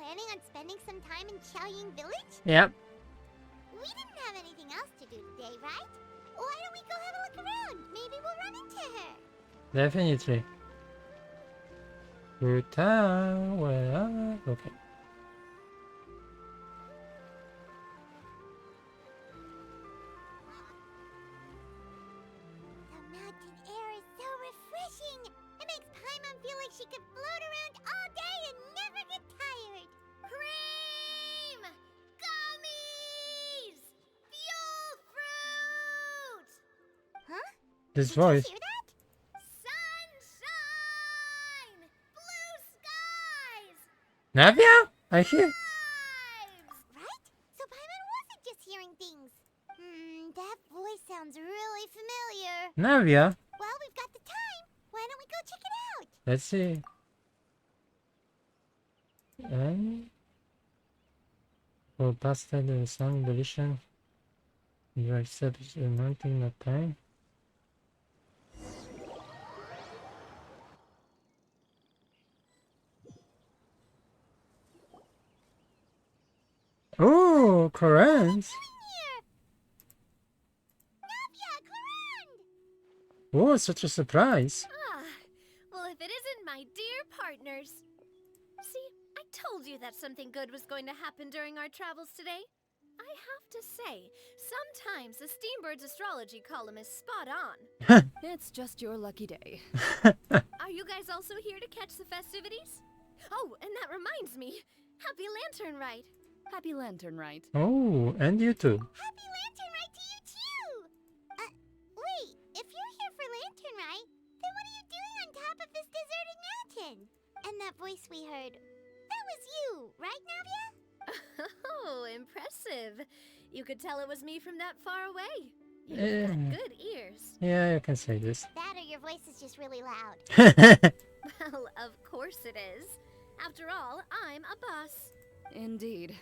planning on spending some time in Xiaoying Village? Yep. We didn't have anything else to do today, right? Why don't we go have a look around? Maybe we'll run into her. Definitely. Ruta, where? Okay. The mountain air is so refreshing. It makes Paimon feel like she could float around all day and never get tired. Cream! Gummies! Fuel fruit! Huh? This Did voice. you hear that? Sunshine! Blue skies! Navia? I hear. Vibes! Right? So Paimon wasn't just hearing things. That voice sounds really familiar. Navia? Well, we've got the time. Why don't we go check it out? Let's see. And for pasta the song deletion. You accept the mountain of time. Oh, Koreans. Here! Navia, Clarand! Oh, such a surprise. Ah, well, if it isn't my dear partners. See, I told you that something good was going to happen during our travels today. I have to say, sometimes the Steambird's astrology column is spot on. It's just your lucky day. Are you guys also here to catch the festivities? Oh, and that reminds me. Happy Lantern Rite. Happy Lantern Rite. Oh, and you too. Happy Lantern Rite to you too! Wait, if you're here for Lantern Rite, then what are you doing on top of this deserted mountain? And that voice we heard, that was you, right, Navia? Oh, impressive. You could tell it was me from that far away. You've got good ears. Yeah, you can say this. That or your voice is just really loud. Well, of course it is. After all, I'm a boss. Indeed.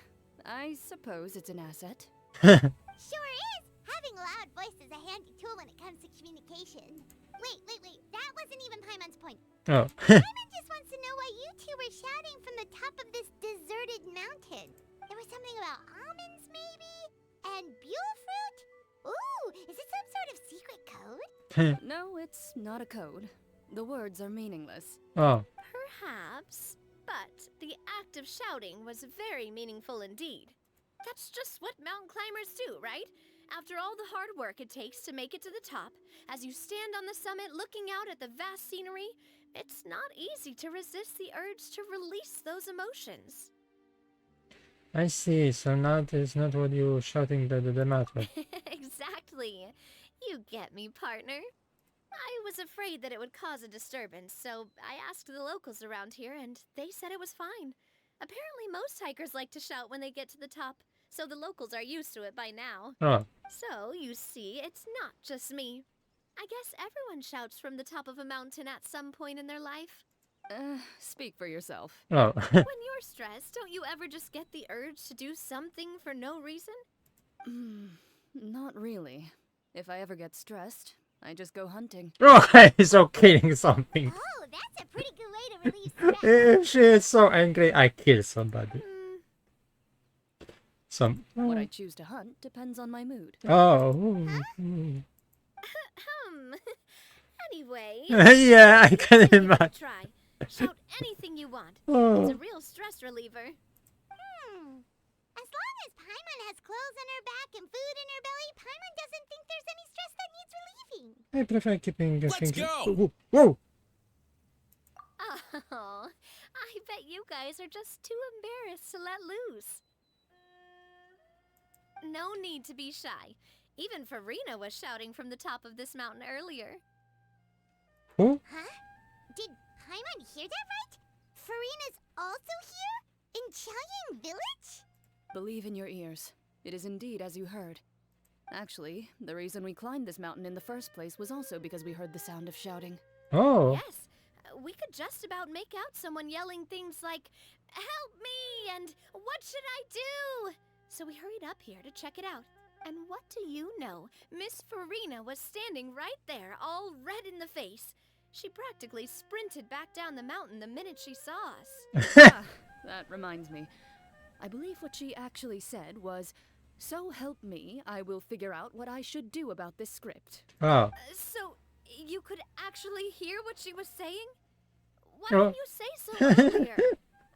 I suppose it's an asset. Sure is! Having a loud voice is a handy tool when it comes to communication. Wait. That wasn't even Paimon's point. Oh. Paimon just wants to know why you two were shouting from the top of this deserted mountain. There was something about almonds, maybe? And buell fruit? Ooh, is it some sort of secret code? No, it's not a code. The words are meaningless. Oh. Perhaps. But the act of shouting was very meaningful indeed. That's just what mountain climbers do, right? After all the hard work it takes to make it to the top, as you stand on the summit looking out at the vast scenery, it's not easy to resist the urge to release those emotions. I see. So now it's not what you shouting the matter. Exactly. You get me, partner. I was afraid that it would cause a disturbance, so I asked the locals around here, and they said it was fine. Apparently most hikers like to shout when they get to the top, so the locals are used to it by now. Oh. So, you see, it's not just me. I guess everyone shouts from the top of a mountain at some point in their life. Speak for yourself. Oh. When you're stressed, don't you ever just get the urge to do something for no reason? Not really. If I ever get stressed, I just go hunting. Okay, so killing something. Oh, that's a pretty good way to relieve stress. If she is so angry, I kill somebody. What I choose to hunt depends on my mood. Oh. Anyway. Yeah, I can give it a imagine. try. Shout anything you want. Oh. It's a real stress reliever. As long as Paimon has clothes on her back and food in her belly, Paimon doesn't think there's any stress that needs relieving. I prefer keeping the Let's things. go! Whoa! Oh, I bet you guys are just too embarrassed to let loose. No need to be shy. Even Farina was shouting from the top of this mountain earlier. Who? Huh? Did Paimon hear that right? Farina's also here? In Xiaoying Village? Believe in your ears. It is indeed as you heard. Actually, the reason we climbed this mountain in the first place was also because we heard the sound of shouting. Oh. Yes, we could just about make out someone yelling things like, "Help me!" and "What should I do?" So we hurried up here to check it out. And what do you know? Miss Farina was standing right there, all red in the face. She practically sprinted back down the mountain the minute she saw us. That reminds me. I believe what she actually said was, "So help me, I will figure out what I should do about this script." Oh. So, you could actually hear what she was saying? Why Oh. didn't you say so earlier?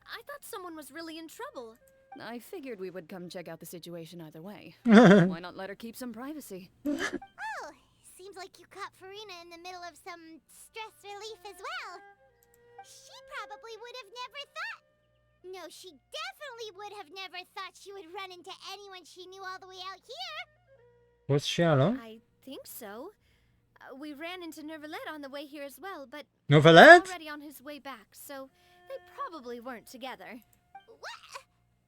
I thought someone was really in trouble. I figured we would come check out the situation either way. Why not let her keep some privacy? Oh, seems like you caught Farina in the middle of some stress relief as well. She probably would have never thought. No, she definitely would have never thought she would run into anyone she knew all the way out here. Was she alone? I think so. We ran into Nervalette on the way here as well, but Novelette? already on his way back, so they probably weren't together. What?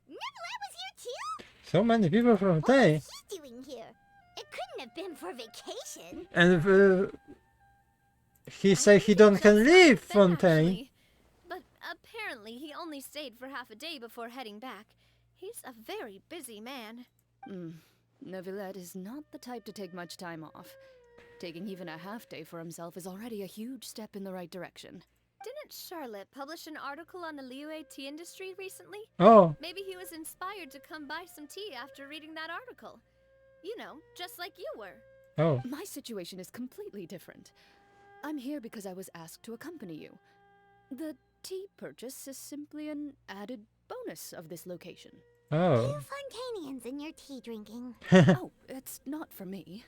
Nicolette was here too? So many people from What Tay. was he doing here? It couldn't have been for vacation. And he I said he think don't just can leave left then, Fontaine. actually. But apparently he only stayed for half a day before heading back. He's a very busy man. Neuvillette is not the type to take much time off. Taking even a half day for himself is already a huge step in the right direction. Didn't Charlotte publish an article on the Liyue tea industry recently? Oh. Maybe he was inspired to come buy some tea after reading that article. You know, just like you were. Oh. My situation is completely different. I'm here because I was asked to accompany you. The tea purchase is simply an added bonus of this location. Oh. You Fontanians and your tea drinking. Oh, it's not for me.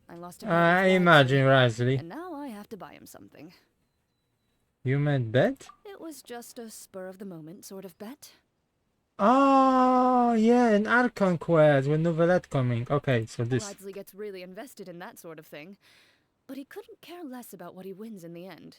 I lost a bet I with imagine Galaxy, wisely. and now I have to buy him something. You meant bet? It was just a spur-of-the-moment sort of bet. Oh, yeah, an Archon quest with Novelette coming. Okay, so this. Ridley gets really invested in that sort of thing, but he couldn't care less about what he wins in the end.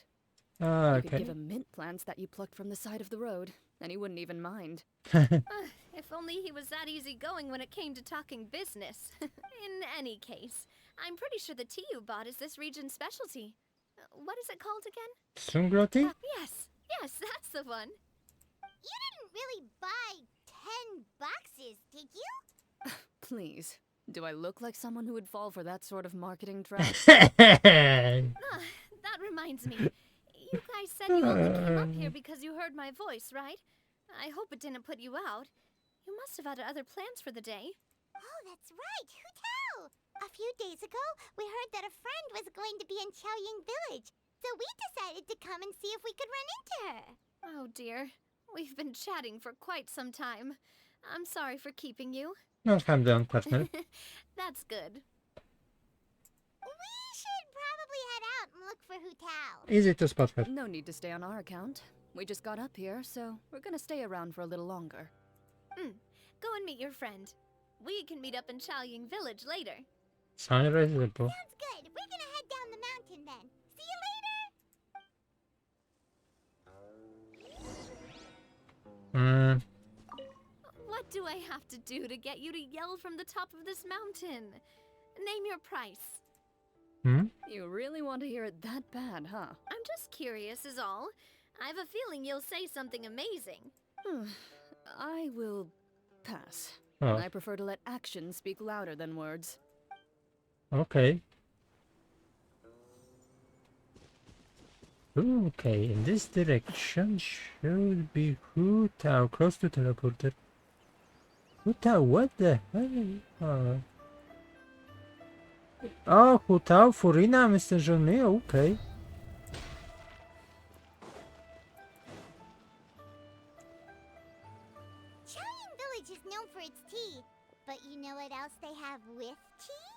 Ah, You could okay. give him mint plants that you plucked from the side of the road, and he wouldn't even mind. If only he was that easygoing when it came to talking business. In any case, I'm pretty sure the tea you bought is this region's specialty. What is it called again? Sungroti? Yes, that's the one. You didn't really buy 10 boxes, did you? Please, do I look like someone who would fall for that sort of marketing trap? That reminds me. You guys said you only came up here because you heard my voice, right? I hope it didn't put you out. You must have had other plans for the day. Oh, that's right. Who tell? A few days ago, we heard that a friend was going to be in Chaoying Village, so we decided to come and see if we could run into her. Oh dear. We've been chatting for quite some time. I'm sorry for keeping you. Not calm down, partner. That's good. We should probably head out and look for Hu Tao. Easy to spot her. No need to stay on our account. We just got up here, so we're gonna stay around for a little longer. Go and meet your friend. We can meet up in Chaoying Village later. Sounds reasonable. Sounds good. We're gonna head down the mountain then. See you later. What do I have to do to get you to yell from the top of this mountain? Name your price. You really want to hear it that bad, huh? I'm just curious is all. I have a feeling you'll say something amazing. I will pass. Oh, I prefer to let actions speak louder than words. okay. Okay, in this direction should be Hu Tao, close to teleporter. Hu Tao, what the hell? Oh, Hu Tao, Furina, Mr. Journey, okay. Chaoying Village is known for its tea, but you know what else they have with tea?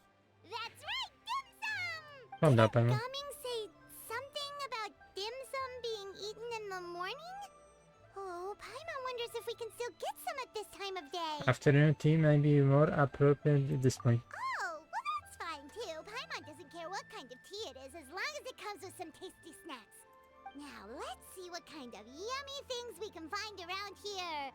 That's right, dim sum! Calm down, Did Pamela. Gaming say something about dim sum being eaten in the morning? Oh, Paimon wonders if we can still get some at this time of day. Afternoon tea may be more appropriate at this point. Oh, well that's fine too. Paimon doesn't care what kind of tea it is as long as it comes with some tasty snacks. Now, let's see what kind of yummy things we can find around here.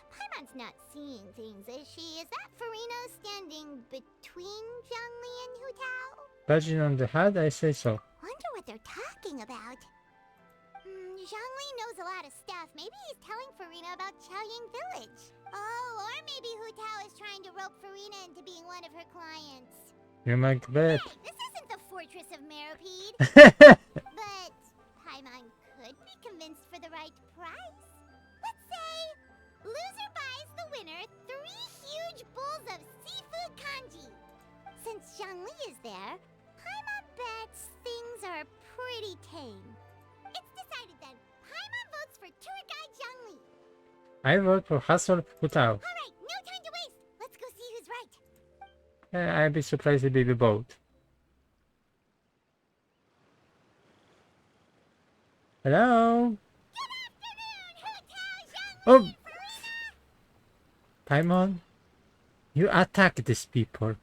Paimon's not seeing things, is she? Is that Farino standing between Zhongli and Hu Tao? Badging on the hat, I say so. Wonder what they're talking about. Zhongli knows a lot of stuff. Maybe he's telling Farina about Chaoying Village. Oh, or maybe Hu Tao is trying to rope Farina into being one of her clients. You might bet. Hey, this isn't the Fortress of Meropide. But Paimon could be convinced for the right price. Let's say Zhongli is there, Paimon bets things are pretty tame. It's decided then. Paimon votes for tour guide Zhongli. I vote for Hustle Hutao. Alright, no time to waste. Let's go see who's right. I'd be surprised if we both. Hello? Good afternoon, Hutao, Zhongli, Oh, Farina! Paimon, you attack these people.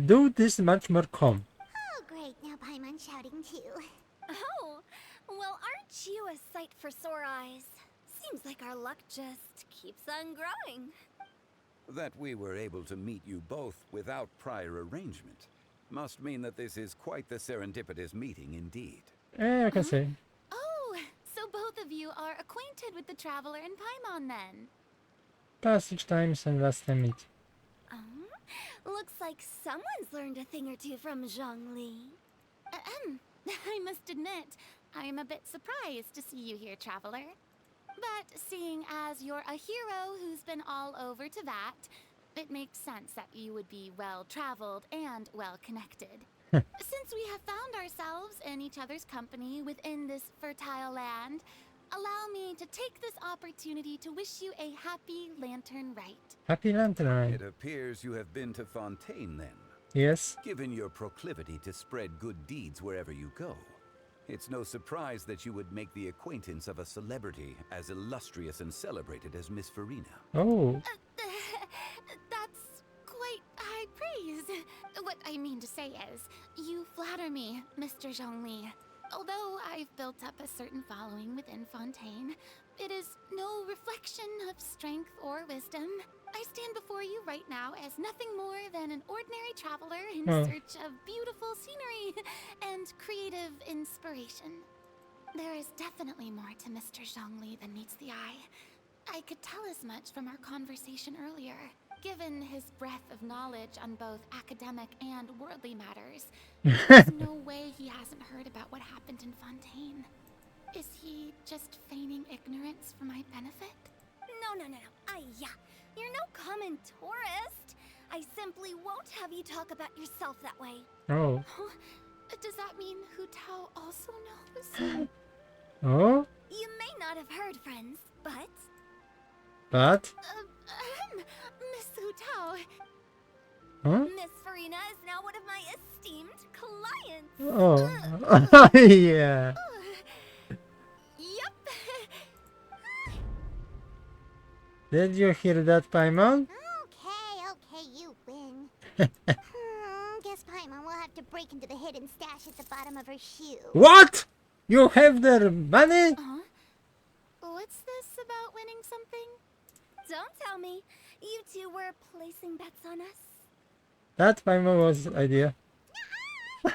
Do this much more calm. Oh, great. Now Paimon shouting too. Oh, well, aren't you a sight for sore eyes? Seems like our luck just keeps on growing. That we were able to meet you both without prior arrangement must mean that this is quite the serendipitous meeting indeed. I can say. Oh, so both of you are acquainted with the traveler in Paimon then? Passage times and last time meet. Looks like someone's learned a thing or two from Zhongli. I must admit, I am a bit surprised to see you here, traveler. But seeing as you're a hero who's been all over Teyvat, it makes sense that you would be well-traveled and well-connected. Since we have found ourselves in each other's company within this fertile land, allow me to take this opportunity to wish you a happy Lantern Rite. Happy Lantern Rite. It appears you have been to Fontaine then. Yes. Given your proclivity to spread good deeds wherever you go, it's no surprise that you would make the acquaintance of a celebrity as illustrious and celebrated as Miss Farina. Oh. That's quite high praise. What I mean to say is, you flatter me, Mr. Zhongli. Although I've built up a certain following within Fontaine, it is no reflection of strength or wisdom. I stand before you right now as nothing more than an ordinary traveler in search of beautiful scenery and creative inspiration. There is definitely more to Mr. Zhongli than meets the eye. I could tell as much from our conversation earlier. Given his breadth of knowledge on both academic and worldly matters, there's no way he hasn't heard about what happened in Fontaine. Is he just feigning ignorance for my benefit? No. You're no common tourist. I simply won't have you talk about yourself that way. Oh. Does that mean Hu Tao also knows? Oh? You may not have heard, friends, but But? Miss Hu Tao. Huh? Miss Farina is now one of my esteemed clients. Oh. Yeah. Yup. Did you hear that, Paimon? Okay, you win. Guess Paimon will have to break into the hidden stash at the bottom of her shoe. What? You have their money? What's this about winning something? Don't tell me. You two were placing bets on us. That Paimon was idea. We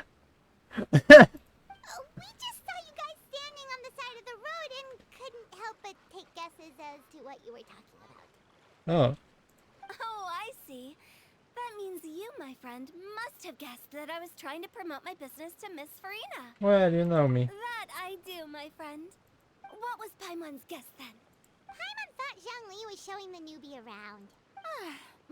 just saw you guys standing on the side of the road and couldn't help but take guesses as to what you were talking about. Oh. Oh, I see. That means you, my friend, must have guessed that I was trying to promote my business to Miss Farina. Well, you know me. That I do, my friend. What was Paimon's guess then? Paimon thought Zhongli was showing the newbie around.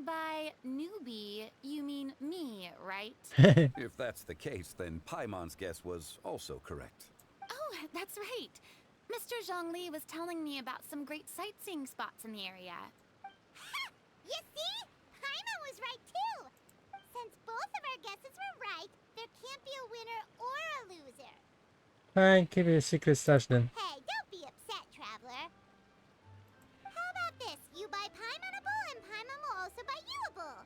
By newbie, you mean me, right? If that's the case, then Paimon's guess was also correct. Oh, that's right. Mr. Zhongli was telling me about some great sightseeing spots in the area. Ha! You see? Paimon was right too. Since both of our guesses were right, there can't be a winner or a loser. Fine, keep it a secret stash then. Hey, don't be upset, traveler. How about this? You buy Paimon a bowl and Paimon will also buy you a bowl.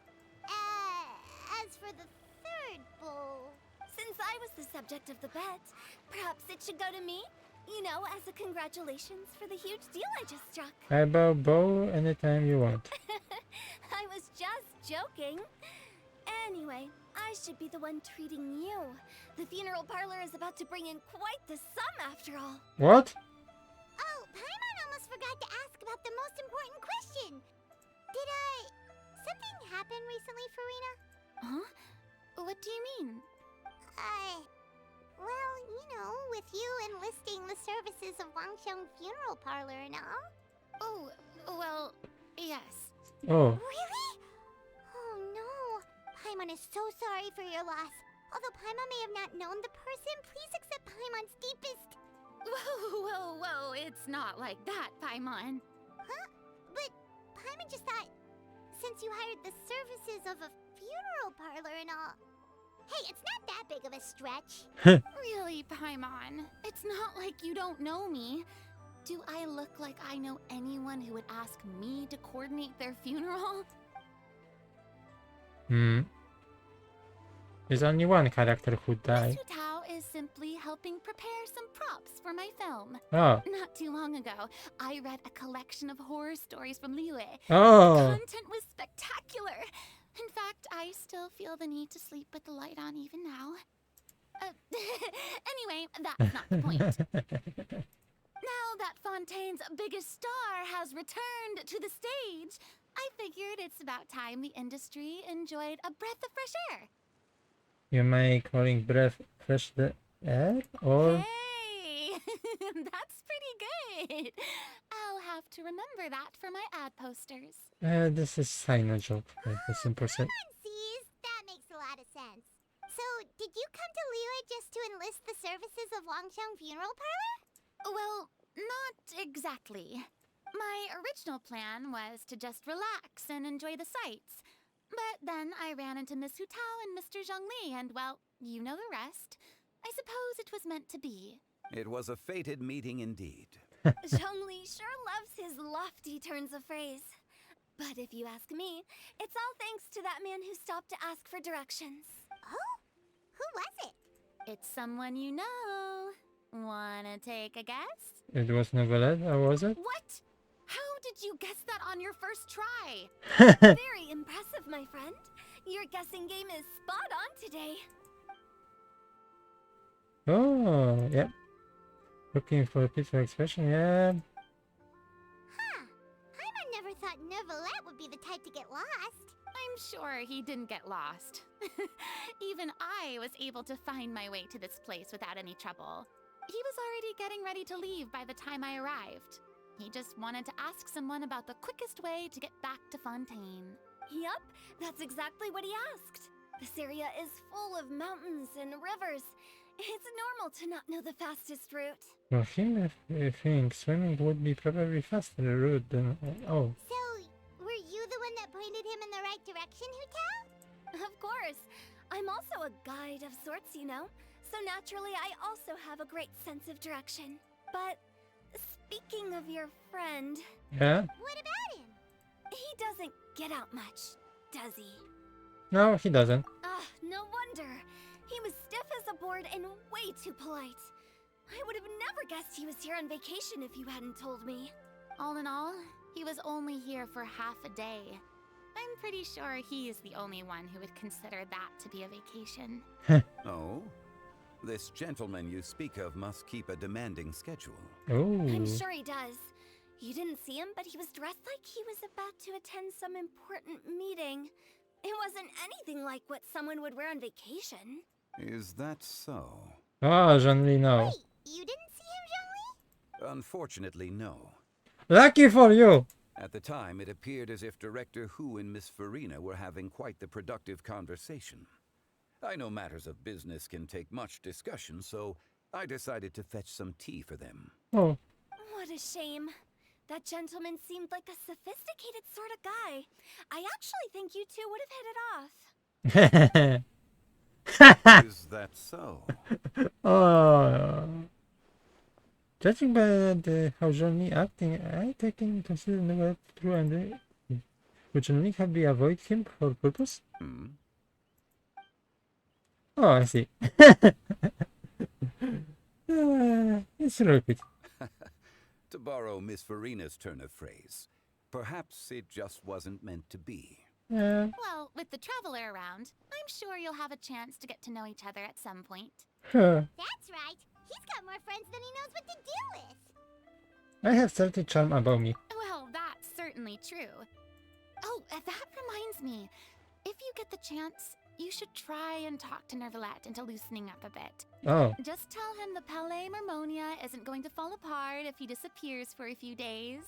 As for the third bowl... Since I was the subject of the bet, perhaps it should go to me? You know, as a congratulations for the huge deal I just struck. I bow bow anytime you want. I was just joking. Anyway, I should be the one treating you. The funeral parlor is about to bring in quite the sum after all. What? Oh, Paimon almost forgot to ask about the most important question. Did something happen recently, Farina? Huh? What do you mean? Well, you know, with you enlisting the services of Wangxiang Funeral Parlor and all. Oh, well, yes. Oh. Really? Oh no. Paimon is so sorry for your loss. Although Paimon may have not known the person, please accept Paimon's deepest... Whoa, it's not like that, Paimon. Huh? But Paimon just thought, since you hired the services of a funeral parlor and all... Hey, it's not that big of a stretch. Really, Paimon? It's not like you don't know me. Do I look like I know anyone who would ask me to coordinate their funeral? There's only one character who died. Miss Tao is simply helping prepare some props for my film. Oh. Not too long ago, I read a collection of horror stories from Liyue. Oh. The content was spectacular. In fact, I still feel the need to sleep with the light on even now. Anyway, that's not the point. Now that Fontaine's biggest star has returned to the stage, I figured it's about time the industry enjoyed a breath of fresh air. You may calling breath fresh the air or Hey, that's pretty good. I'll have to remember that for my ad posters. this is Sino joke. A simple set. Paimon sees. That makes a lot of sense. So, did you come to Liyue just to enlist the services of Longsheng Funeral Parlor? Well, not exactly. My original plan was to just relax and enjoy the sights. But then I ran into Miss Hu Tao and Mr. Zhongli, and well, you know the rest. I suppose it was meant to be. It was a fated meeting indeed. Zhongli sure loves his lofty turns of phrase. But if you ask me, it's all thanks to that man who stopped to ask for directions. Oh? Who was it? It's someone you know. Wanna take a guess? It was Novelette, or was it? What? How did you guess that on your first try? Very impressive, my friend. Your guessing game is spot on today. Oh, yeah. Looking for a peaceful expression, yeah. Huh. Paimon never thought Neuvillette would be the type to get lost. I'm sure he didn't get lost. Even I was able to find my way to this place without any trouble. He was already getting ready to leave by the time I arrived. He just wanted to ask someone about the quickest way to get back to Fontaine. Yup, that's exactly what he asked. This area is full of mountains and rivers. It's normal to not know the fastest route. For him, I think swimming would be probably faster route than... Oh. So, were you the one that pointed him in the right direction, Hu Tao? Of course. I'm also a guide of sorts, you know. So naturally, I also have a great sense of direction. But speaking of your friend, Yeah? What about him? he doesn't get out much, does he? No, he doesn't. Ah, no wonder. He was stiff as a board and way too polite. I would have never guessed he was here on vacation if you hadn't told me. All in all, he was only here for half a day. I'm pretty sure he is the only one who would consider that to be a vacation. Oh? This gentleman you speak of must keep a demanding schedule. Oh. I'm sure he does. You didn't see him, but he was dressed like he was about to attend some important meeting. It wasn't anything like what someone would wear on vacation. Is that so? Oh, Jean-Lee, no. Wait, you didn't see him, Zhongli? Unfortunately, no. Lucky for you! At the time, it appeared as if Director Hu and Miss Farina were having quite the productive conversation. I know matters of business can take much discussion, so I decided to fetch some tea for them. Oh. What a shame. That gentleman seemed like a sophisticated sort of guy. I actually think you two would have hit it off. Is that so? Oh. Judging by how Jean-Lee acting, I take into consideration the true and would Jean-Lee have be avoid him for purpose? Hmm? Oh, I see. It's repeat. To borrow Miss Farina's turn of phrase, perhaps it just wasn't meant to be. Well, with the traveler around, I'm sure you'll have a chance to get to know each other at some point. That's right. He's got more friends than he knows what to do with. I have certain charm about me. Well, that's certainly true. Oh, that reminds me. If you get the chance, you should try and talk to Neuvillette into loosening up a bit. Oh. Just tell him the Palais Mermonia isn't going to fall apart if he disappears for a few days.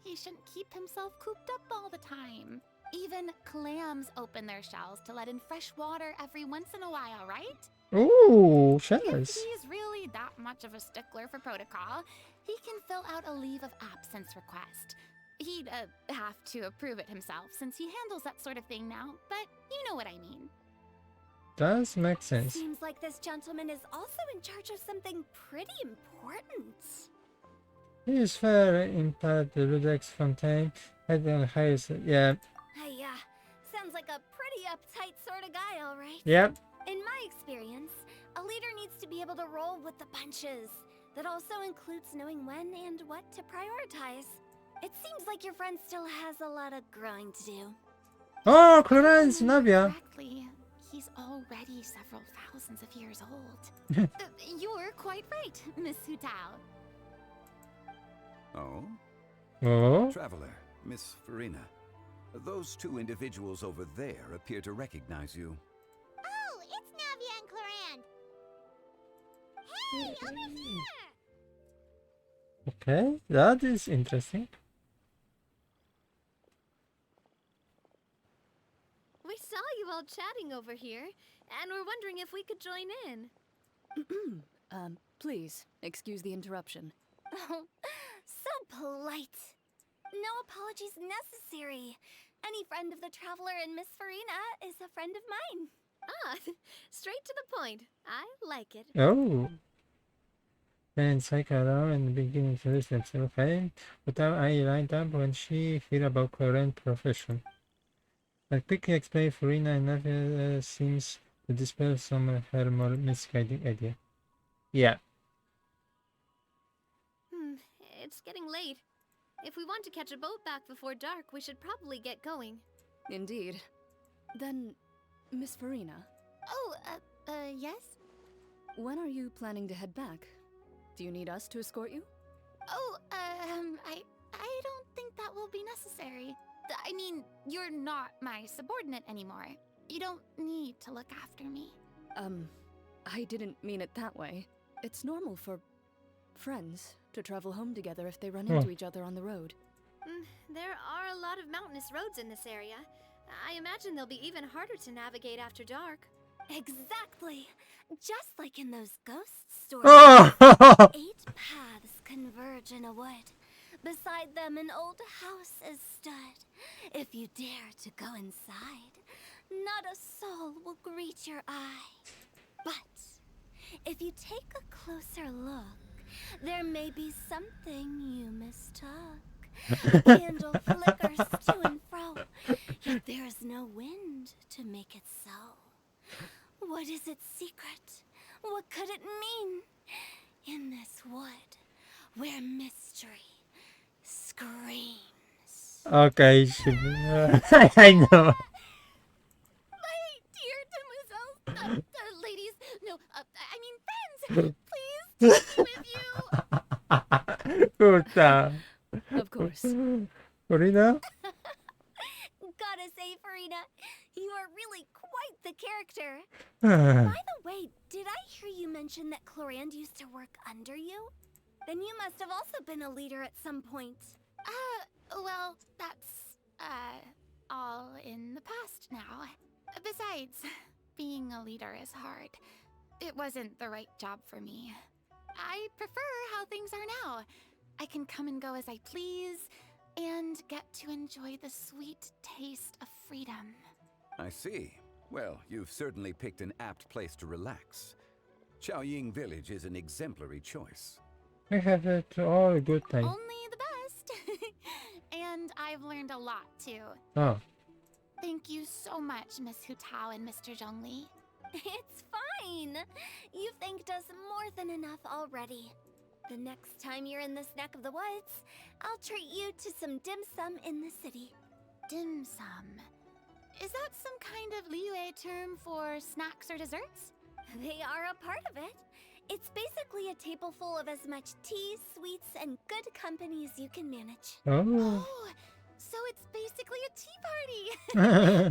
He shouldn't keep himself cooped up all the time. Even clams open their shells to let in fresh water every once in a while, right? Ooh, If shells. he's really that much of a stickler for protocol, he can fill out a leave of absence request. He'd have to approve it himself since he handles that sort of thing now, but you know what I mean. Does make sense. Seems like this gentleman is also in charge of something pretty important. He is fair in part the Ludex Fontaine had the highest. Yeah. Hey, sounds like a pretty uptight sort of guy, all right. Yep. In my experience, a leader needs to be able to roll with the punches. That also includes knowing when and what to prioritize. It seems like your friend still has a lot of growing to do. Oh, Clarence Navia. Correctly, he's already several thousands of years old. You're quite right, Miss Hutao. Oh? Oh. Traveler, Miss Farina. Those two individuals over there appear to recognize you. Oh, it's Navia and Clarand. Hey, over here! Okay, that is interesting. We saw you all chatting over here, and we're wondering if we could join in. Please, excuse the interruption. Oh, so polite. No apologies necessary. Any friend of the Traveler and Miss Farina is a friend of mine. Ah, straight to the point. I like it. Oh. Then cycle around and begin to listen to okay. Without I lined up when she heard about current profession. I quickly explained Farina and Navia seems to dispel some of her more misguided idea. Yeah. It's getting late. If we want to catch a boat back before dark, we should probably get going. Indeed. Then, Miss Farina, Oh, yes? when are you planning to head back? Do you need us to escort you? Oh, I don't think that will be necessary. I mean, you're not my subordinate anymore. You don't need to look after me. I didn't mean it that way. It's normal for friends to travel home together if they run into each other on the road. There are a lot of mountainous roads in this area. I imagine they'll be even harder to navigate after dark. Exactly. Just like in those ghost stories. 8 paths converge in a wood. Beside them an old house is stood. If you dare to go inside, not a soul will greet your eye. But if you take a closer look, there may be something you mistook. The candle flickers to and fro, yet there is no wind to make it so. What is its secret? What could it mean? In this wood, where mystery screams. Okay, I know. My dear demoiselles, ladies, no, I mean friends, please take me with you. Puta. Of course. Farina? Gotta say, Farina, you are really quite the character. Ah. By the way, did I hear you mention that Clorand used to work under you? Then you must have also been a leader at some point. Well, that's, all in the past now. Besides, being a leader is hard. It wasn't the right job for me. I prefer how things are now. I can come and go as I please, and get to enjoy the sweet taste of freedom. I see. Well, you've certainly picked an apt place to relax. Chaoying Village is an exemplary choice. We have it all a good time. Only the best. And I've learned a lot, too. Oh. Thank you so much, Miss Hutao and Mr. Zhongli. It's fine. You've thanked us more than enough already. The next time you're in this neck of the woods, I'll treat you to some dim sum in the city. Dim sum. Is that some kind of Liyue term for snacks or desserts? They are a part of it. It's basically a table full of as much tea, sweets, and good company as you can manage. Oh. Oh, so it's basically a tea party.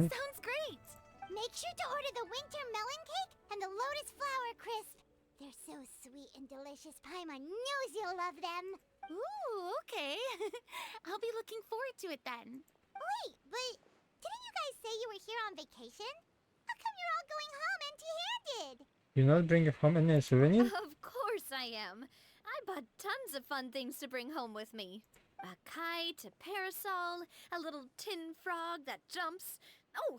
Sounds great. Make sure to order the winter melon cake and the lotus flower crisp. They're so sweet and delicious, Paimon knows you'll love them. Ooh, okay. I'll be looking forward to it then. Wait, but didn't guys say you were here on vacation? How come you're all going home empty-handed? You not bring home any souvenir? Of course I am. I bought tons of fun things to bring home with me. A kite, a parasol, a little tin frog that jumps. Oh,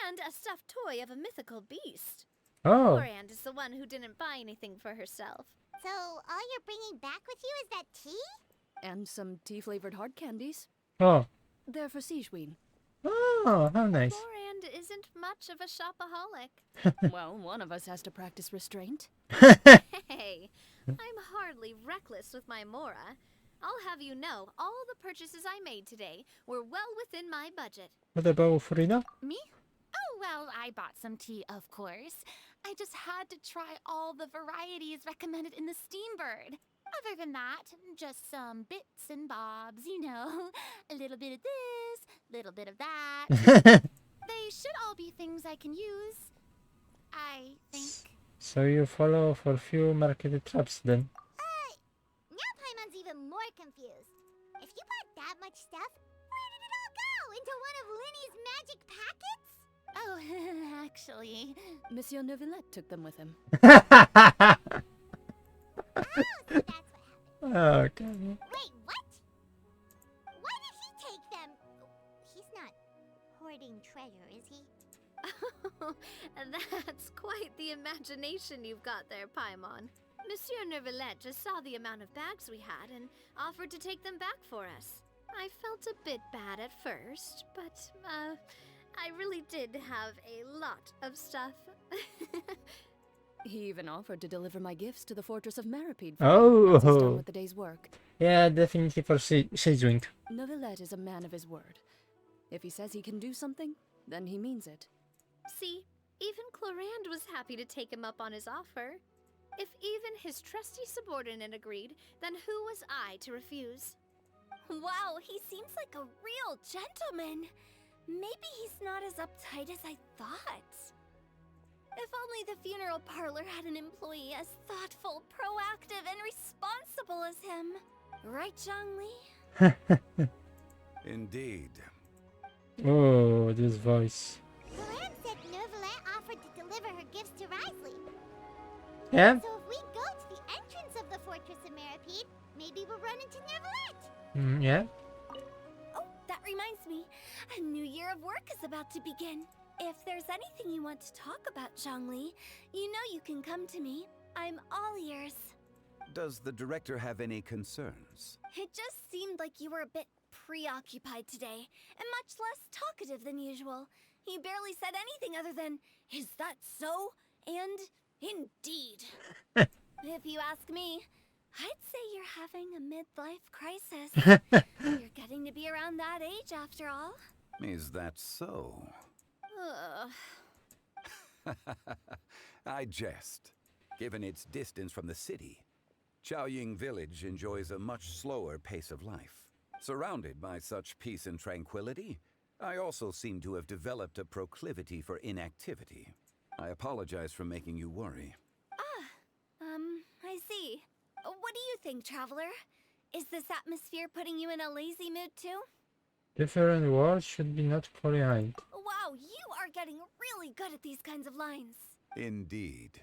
and a stuffed toy of a mythical beast. Oh, Florand is the one who didn't buy anything for herself. So, all you're bringing back with you is that tea? And some tea-flavored hard candies. oh, They're for Sigewin. oh, how nice. Florand isn't much of a shopaholic. Well, one of us has to practice restraint. Hey, I'm hardly reckless with my Mora. I'll have you know, all the purchases I made today were well within my budget. What about Frida? Me? Oh, well, I bought some tea, of course. I just had to try all the varieties recommended in the Steambird. Other than that, just some bits and bobs, you know. A little bit of this, little bit of that. They should all be things I can use, I think. So you follow for few marketed traps then? Now Paimon's even more confused. If you bought that much stuff, where did it all go? Into one of Linny's magic packets? Oh, actually, Monsieur Neuvillette took them with him. Oh, so that's what happened. Okay. Wait, what? Why did he take them? He's not hoarding treasure, is he? That's quite the imagination you've got there, Paimon. Monsieur Neuvillette just saw the amount of bags we had and offered to take them back for us. I felt a bit bad at first, but, I really did have a lot of stuff. He even offered to deliver my gifts to the fortress of Meripede Oh. once he's done with the day's work. Yeah, definitely for Sigewin. Neuvillette is a man of his word. If he says he can do something, then he means it. See, even Clorand was happy to take him up on his offer. If even his trusty subordinate agreed, then who was I to refuse? Wow, he seems like a real gentleman. Maybe he's not as uptight as I thought. If only the funeral parlor had an employee as thoughtful, proactive, and responsible as him. Right, Zhongli? Indeed. Oh, this voice. Clorand said Neuvillette offered to deliver her gifts to Risley. Yeah? So if we go to the entrance of the Fortress of Meripede, maybe we'll run into Neuvillette. Yeah? Oh, that reminds me. A new year of work is about to begin. If there's anything you want to talk about, Zhongli, you know you can come to me. I'm all ears. Does the director have any concerns? It just seemed like you were a bit preoccupied today, and much less talkative than usual. You barely said anything other than, "Is that so?" and "Indeed." If you ask me, I'd say you're having a midlife crisis. You're getting to be around that age after all. Is that so? Ugh. I jest. Given its distance from the city, Chaoying Village enjoys a much slower pace of life. Surrounded by such peace and tranquility, I also seem to have developed a proclivity for inactivity. I apologize for making you worry. I see. What do you think, Traveler? Is this atmosphere putting you in a lazy mood too? Different words should be not Korean. Wow, you are getting really good at these kinds of lines. Indeed.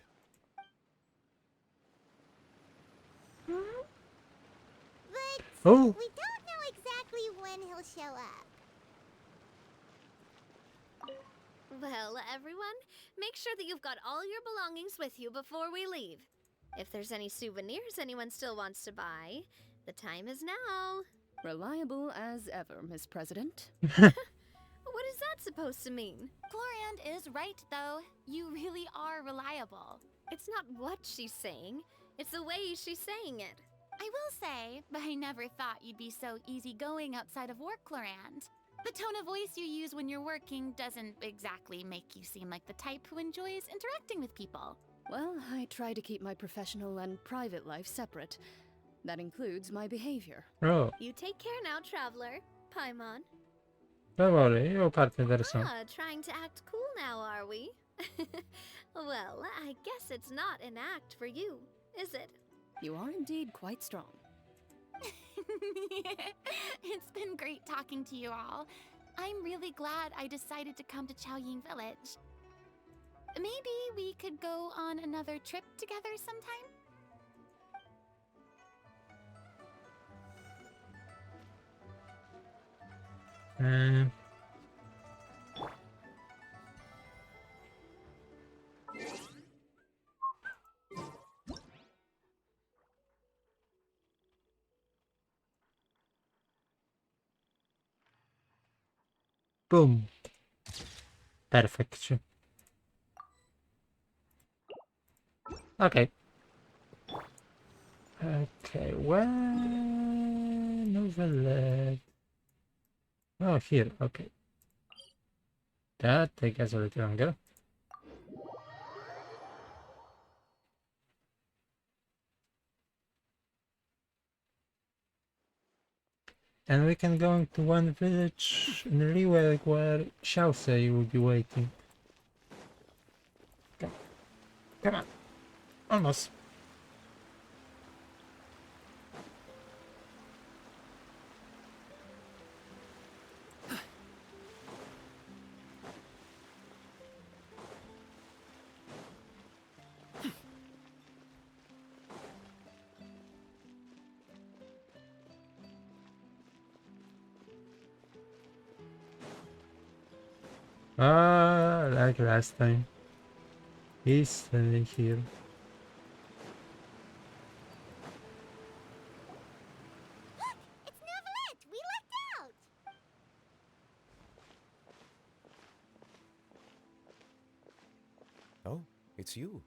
But Oh, we don't know exactly when he'll show up. Well, everyone, make sure that you've got all your belongings with you before we leave. If there's any souvenirs anyone still wants to buy, the time is now. Reliable as ever, Miss President. What is that supposed to mean? Clorand is right, though. You really are reliable. It's not what she's saying, it's the way she's saying it. I will say, but I never thought you'd be so easygoing outside of work, Clorand. The tone of voice you use when you're working doesn't exactly make you seem like the type who enjoys interacting with people. Well, I try to keep my professional and private life separate. That includes my behavior. oh, You take care now, Traveler. Paimon. don't worry, your partner there są. Trying to act cool now, are we? Well, I guess it's not an act for you, is it? You are indeed quite strong. It's been great talking to you all. I'm really glad I decided to come to Chaoying Village. Maybe we could go on another trip together sometime? Um, boom. Perfect. Okay. Okay, where novelette? Oh, here. Okay. That takes us a little longer. And we can go into one village in Liweg where Xiaosei will be waiting. Come on. Almost. Ah, like last time. He's standing here. Look! It's Novelette! We lucked out! Oh, it's you.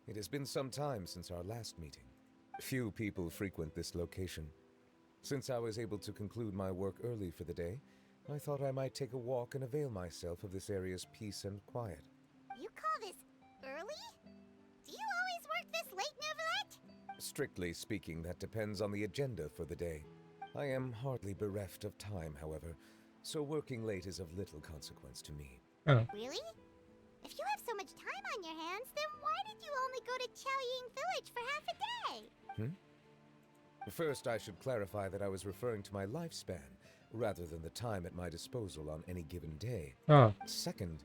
It has been some time since our last meeting. Few people frequent this location. Since I was able to conclude my work early for the day, I thought I might take a walk and avail myself of this area's peace and quiet. You call this early? Do you always work this late, Novelette? Strictly speaking, that depends on the agenda for the day. I am hardly bereft of time, however, so working late is of little consequence to me. Oh. Really? If you have so much time on your hands, then why did you only go to Chaoying Village for half a day? First, I should clarify that I was referring to my lifespan, rather than the time at my disposal on any given day. Oh. Second,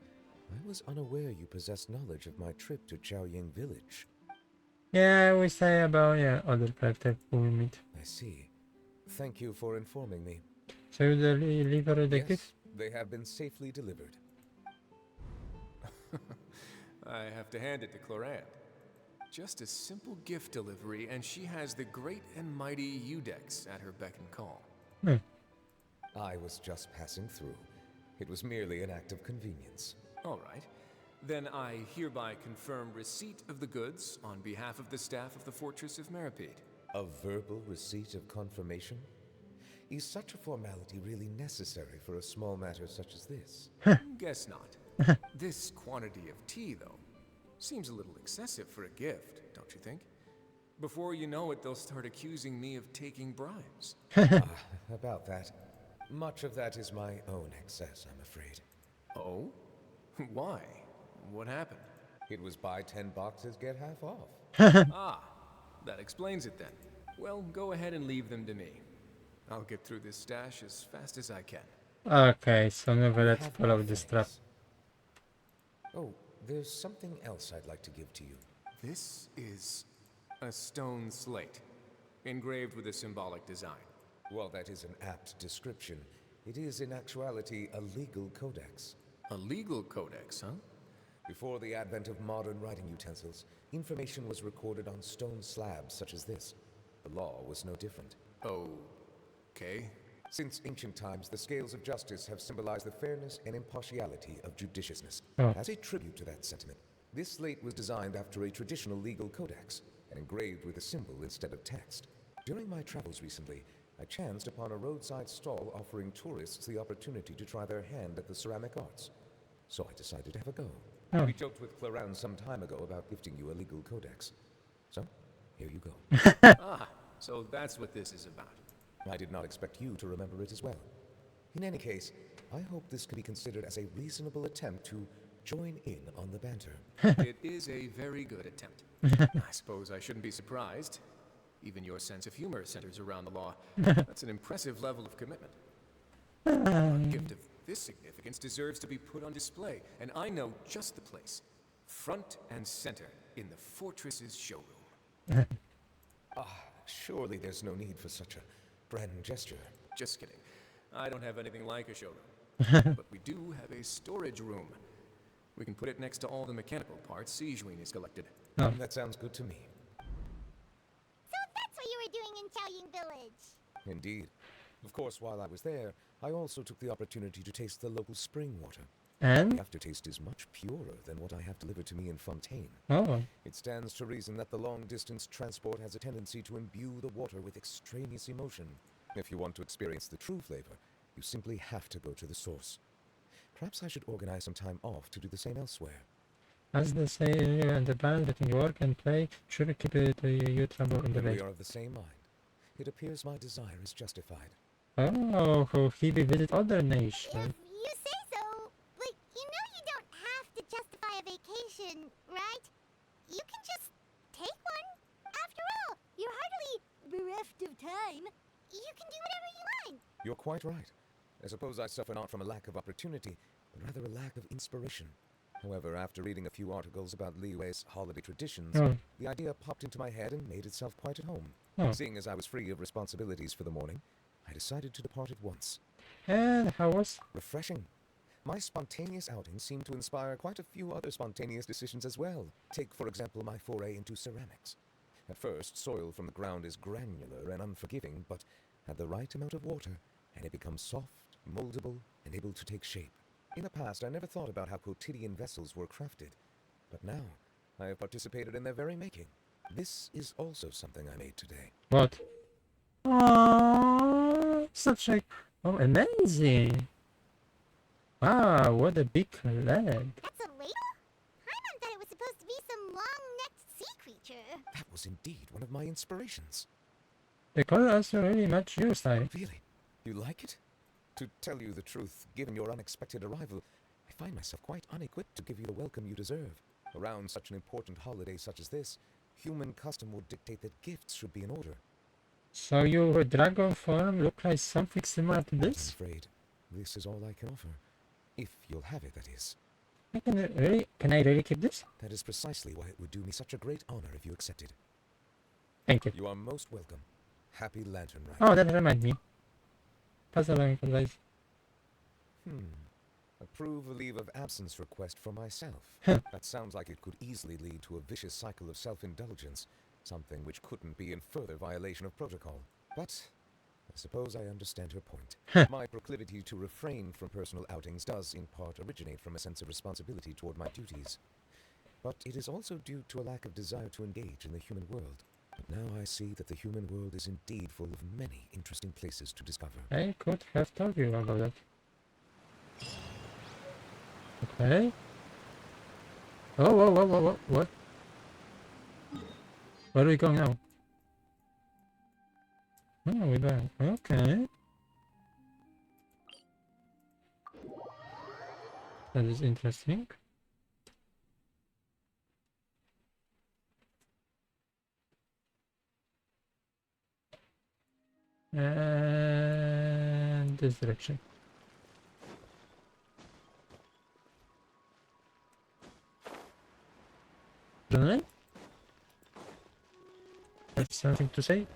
I was unaware you possessed knowledge of my trip to Chaoying Village. Yeah, we say about other character who we meet. I see. Thank you for informing me. So you deliver the Yes, gift? they have been safely delivered. I have to hand it to Clorant. Just a simple gift delivery, and she has the great and mighty Udex at her beck and call. I was just passing through. It was merely an act of convenience. All right. Then I hereby confirm receipt of the goods on behalf of the staff of the Fortress of Meripede. A verbal receipt of confirmation? Is such a formality really necessary for a small matter such as this? Guess not. This quantity of tea, though, seems a little excessive for a gift, don't you think? Before you know it, they'll start accusing me of taking bribes. About that. Much of that is my own excess, I'm afraid. Oh? Why? What happened? It was buy 10 boxes, get half off. Ah, that explains it then. Well, go ahead and leave them to me. I'll get through this stash as fast as I can. Okay, so never let's Have follow my this thanks. trap. Oh, there's something else I'd like to give to you. This is a stone slate, engraved with a symbolic design. While that is an apt description, it is in actuality a legal codex. A legal codex, huh? Before the advent of modern writing utensils, information was recorded on stone slabs such as this. The law was no different. Okay. Since ancient times, the scales of justice have symbolized the fairness and impartiality of judiciousness. Oh. As a tribute to that sentiment, this slate was designed after a traditional legal codex and engraved with a symbol instead of text. During my travels recently, I chanced upon a roadside stall offering tourists the opportunity to try their hand at the ceramic arts. So I decided to have a go. Oh. We joked with Cloran some time ago about gifting you a legal codex. So, here you go. Ah, so that's what this is about. I did not expect you to remember it as well. In any case, I hope this can be considered as a reasonable attempt to join in on the banter. It is a very good attempt. I suppose I shouldn't be surprised. Even your sense of humor centers around the law. That's an impressive level of commitment. A gift of This significance deserves to be put on display, and I know just the place. Front and center in the fortress's showroom. Surely there's no need for such a grand gesture. Just kidding. I don't have anything like a showroom. But we do have a storage room. We can put it next to all the mechanical parts Sijuin has collected. That sounds good to me. So that's what you were doing in Xiaoying Village. Indeed. Of course, while I was there, I also took the opportunity to taste the local spring water. And? The aftertaste is much purer than what I have delivered to me in Fontaine. Oh. It stands to reason that the long-distance transport has a tendency to imbue the water with extraneous emotion. If you want to experience the true flavor, you simply have to go to the source. Perhaps I should organize some time off to do the same elsewhere. As they say, and the balance between work and play should keep it you trouble in the We way. are of the same mind. It appears my desire is justified. Oh, he will visit other nations. If you say so, but you know you don't have to justify a vacation, right? You can just take one. After all, you're hardly bereft of time. You can do whatever you want. You're quite right. I suppose I suffer not from a lack of opportunity, but rather a lack of inspiration. However, after reading a few articles about Liwei's holiday traditions, the idea popped into my head and made itself quite at home. Seeing as I was free of responsibilities for the morning, I decided to depart at once. And how was? Refreshing. My spontaneous outing seemed to inspire quite a few other spontaneous decisions as well. Take, for example, my foray into ceramics. At first, soil from the ground is granular and unforgiving, but add the right amount of water, and it becomes soft, moldable, and able to take shape. In the past, I never thought about how quotidian vessels were crafted, but now I have participated in their very making. This is also something I made today. What? Oh, such a... Oh, amazing! Wow, what a big leg. That's a ladle? Paimon thought it was supposed to be some long-necked sea creature. That was indeed one of my inspirations. The color also really match your style. Really? You like it? To tell you the truth, given your unexpected arrival, I find myself quite unequipped to give you the welcome you deserve. Around such an important holiday such as this, human custom would dictate that gifts should be in order. So your dragon form look like something similar to I'm this? afraid this is all I can offer. If you'll have it, that is. Can I really keep this? That is precisely why it would do me such a great honor if you accepted. Thank you. You are most welcome. Happy Lantern Rite. Oh, that reminds me. Pass along, guys. Approve a leave of absence request for myself. That sounds like it could easily lead to a vicious cycle of self-indulgence, something which couldn't be in further violation of protocol. But I suppose I understand your point. My proclivity to refrain from personal outings does in part originate from a sense of responsibility toward my duties. But it is also due to a lack of desire to engage in the human world. But now I see that the human world is indeed full of many interesting places to discover. I could have told you about that. Okay. Oh, whoa, what? Where are we going now? Oh, we're back. Okay. That is interesting. And this direction. Have something to say?